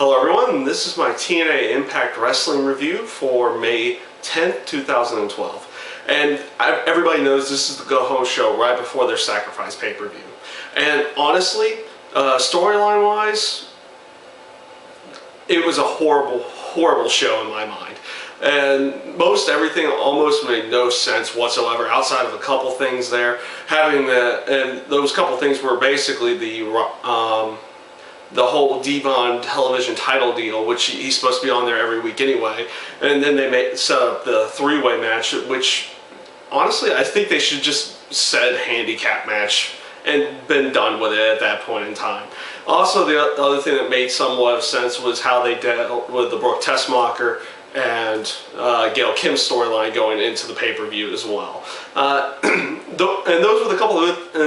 Hello everyone, this is my TNA Impact Wrestling review for May 10th, 2012. And everybody knows this is the go-home show right before their Sacrifice pay-per-view. And honestly, storyline-wise, it was a horrible, horrible show in my mind. And most everything almost made no sense whatsoever outside of a couple things there. And those couple things were basically the whole Devon television title deal, which he's supposed to be on there every week anyway. And then they set up the three-way match, which honestly I think they should just said handicap match and been done with it at that point in time. Also, the other thing that made somewhat of sense was how they dealt with the Brooke Tessmacher and Gail Kim storyline going into the pay-per-view as well. And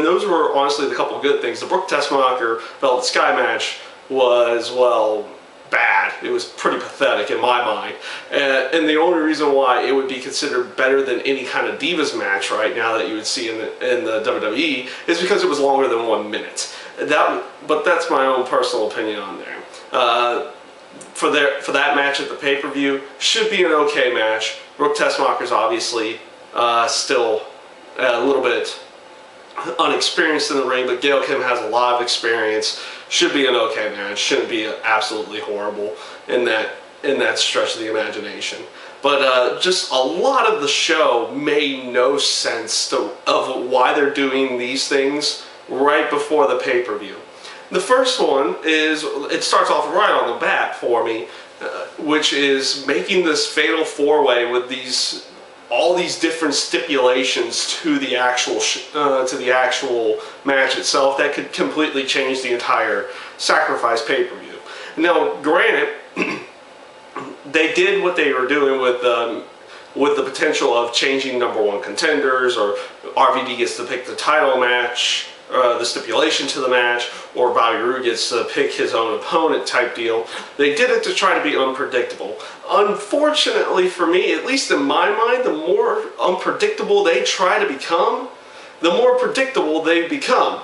those were honestly the couple of good things. The Brooke Tessmacher Velvet Sky match was, well, bad. It was pretty pathetic in my mind. And the only reason why it would be considered better than any kind of Divas match right now that you would see in the WWE is because it was longer than 1 minute. But that's my own personal opinion on there. For that match at the pay-per-view, should be an okay match. Brooke Tessmacher's obviously still a little bit unexperienced in the ring, but Gail Kim has a lot of experience. Should be an okay match. Shouldn't be absolutely horrible in that stretch of the imagination. But just a lot of the show made no sense of why they're doing these things right before the pay-per-view. The first one is, it starts off right on the bat for me, which is making this fatal four-way with all these different stipulations to the actual match itself that could completely change the entire Sacrifice pay-per-view. Now, granted, they did what they were doing with the potential of changing #1 contenders, or RVD gets to pick the title match, the stipulation to the match, or Bobby Roode gets to pick his own opponent type deal. They did it to try to be unpredictable. Unfortunately for me, at least in my mind, the more unpredictable they try to become, the more predictable they become.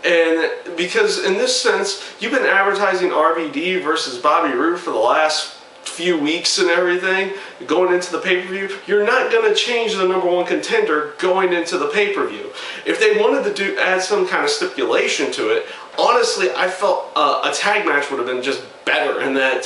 And because in this sense, you've been advertising RVD versus Bobby Roode for the last few weeks and everything, going into the pay-per-view, you're not going to change the #1 contender going into the pay-per-view. If they wanted to add some kind of stipulation to it, honestly, I felt a tag match would have been just better in that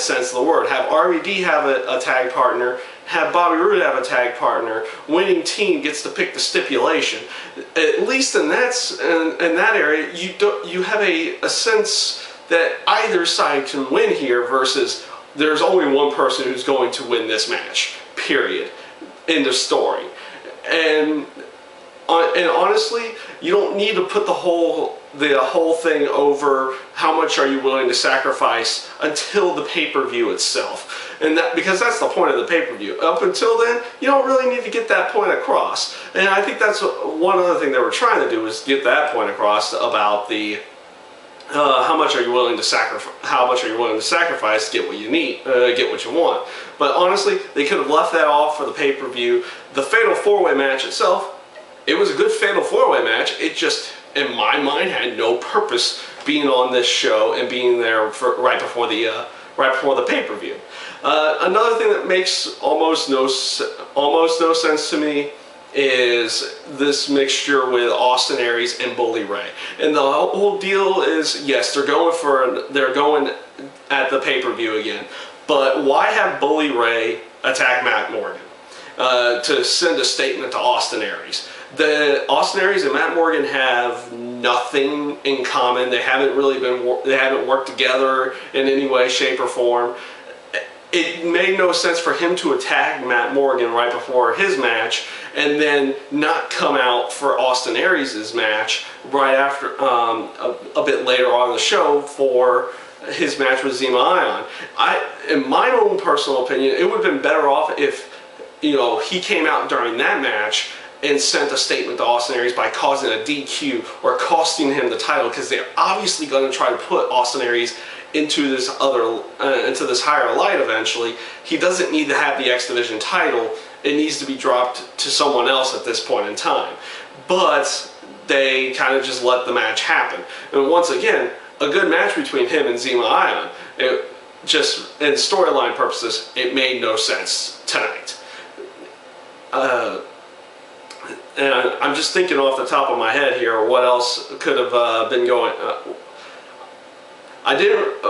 sense of the word. Have RVD have a tag partner, have Bobby Roode have a tag partner, winning team gets to pick the stipulation. At least in that area, you have a sense that either side can win here versus there's only one person who's going to win this match, period. End of story. And honestly, you don't need to put the whole thing over how much are you willing to sacrifice until the pay-per-view itself. And because that's the point of the pay-per-view. Up until then, you don't really need to get that point across. And I think that's one other thing they were trying to do, is get that point across about the how much are you willing to sacrifice to get what you need, get what you want. But honestly, they could have left that off for the pay-per-view. The Fatal 4-Way match itself, it was a good Fatal 4-Way match. It just, in my mind, had no purpose being on this show and being there right before the pay-per-view. Another thing that makes almost no sense to me is this mixture with Austin Aries and Bully Ray. And the whole deal is, yes, they're going at the pay-per-view again, but why have Bully Ray attack Matt Morgan to send a statement to Austin Aries? The Austin Aries and Matt Morgan have nothing in common. They haven't worked together in any way, shape, or form. It made no sense for him to attack Matt Morgan right before his match and then not come out for Austin Aries' match right after, a bit later on in the show for his match with Zema Ion. In my own personal opinion, it would have been better off if, he came out during that match and sent a statement to Austin Aries by causing a DQ or costing him the title, because they're obviously going to try to put Austin Aries into this higher light eventually. He doesn't need to have the X Division title. It needs to be dropped to someone else at this point in time. But they kind of just let the match happen. And once again, a good match between him and Zema Ion. It just, in storyline purposes, it made no sense tonight. And I'm just thinking off the top of my head here, what else could have been going. I didn't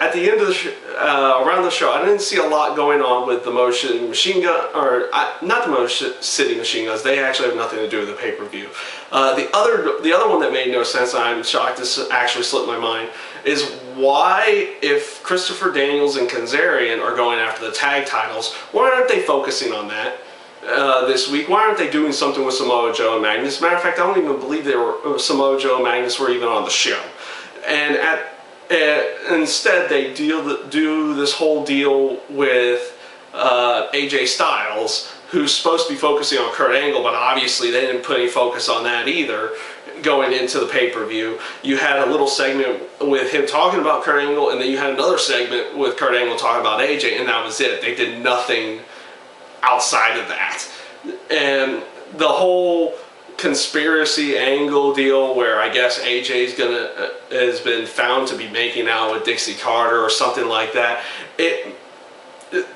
at the end of the around the show. I didn't see a lot going on with the Motion Machine Gun, or not the Motion City Machine Guns. They actually have nothing to do with the pay-per-view. The other one that made no sense, and I'm shocked this actually slipped my mind, is why, if Christopher Daniels and Kazarian are going after the tag titles, why aren't they focusing on that this week? Why aren't they doing something with Samoa Joe and Magnus? As a matter of fact, I don't even believe Samoa Joe and Magnus were even on the show. And instead, they do this whole deal with AJ Styles, who's supposed to be focusing on Kurt Angle, but obviously they didn't put any focus on that either going into the pay-per-view. You had a little segment with him talking about Kurt Angle, and then you had another segment with Kurt Angle talking about AJ, and that was it. They did nothing outside of that. And the whole conspiracy angle deal where I guess AJ's has been found to be making out with Dixie Carter or something like that.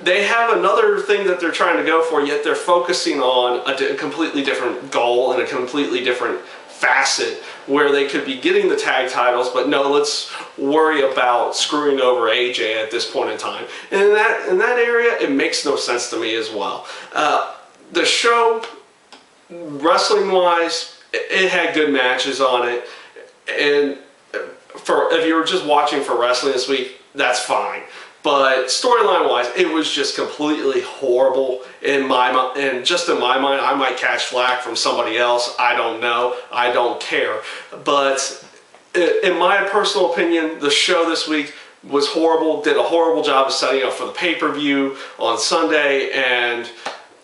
They have another thing that they're trying to go for, yet they're focusing on a completely different goal and a completely different facet where they could be getting the tag titles, but no, let's worry about screwing over AJ at this point in time. And in that area, it makes no sense to me as well. The show, wrestling-wise, it had good matches on it, and if you were just watching for wrestling this week, that's fine. But storyline-wise, it was just completely horrible in my mind. And just in my mind, I might catch flack from somebody else. I don't know. I don't care. But in my personal opinion, the show this week was horrible. Did a horrible job of setting up for the pay-per-view on Sunday. And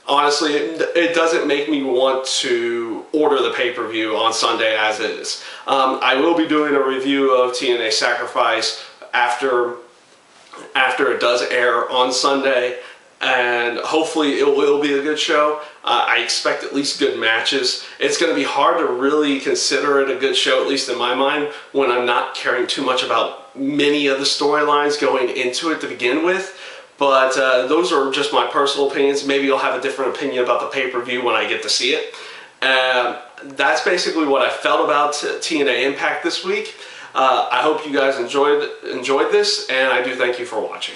honestly, it doesn't make me want to order the pay-per-view on Sunday as it is. I will be doing a review of TNA Sacrifice after it does air on Sunday, and hopefully it will be a good show. I expect at least good matches. It's going to be hard to really consider it a good show, at least in my mind, when I'm not caring too much about many of the storylines going into it to begin with. But those are just my personal opinions. Maybe you'll have a different opinion about the pay-per-view when I get to see it. That's basically what I felt about TNA Impact this week. I hope you guys enjoyed this, and I do thank you for watching.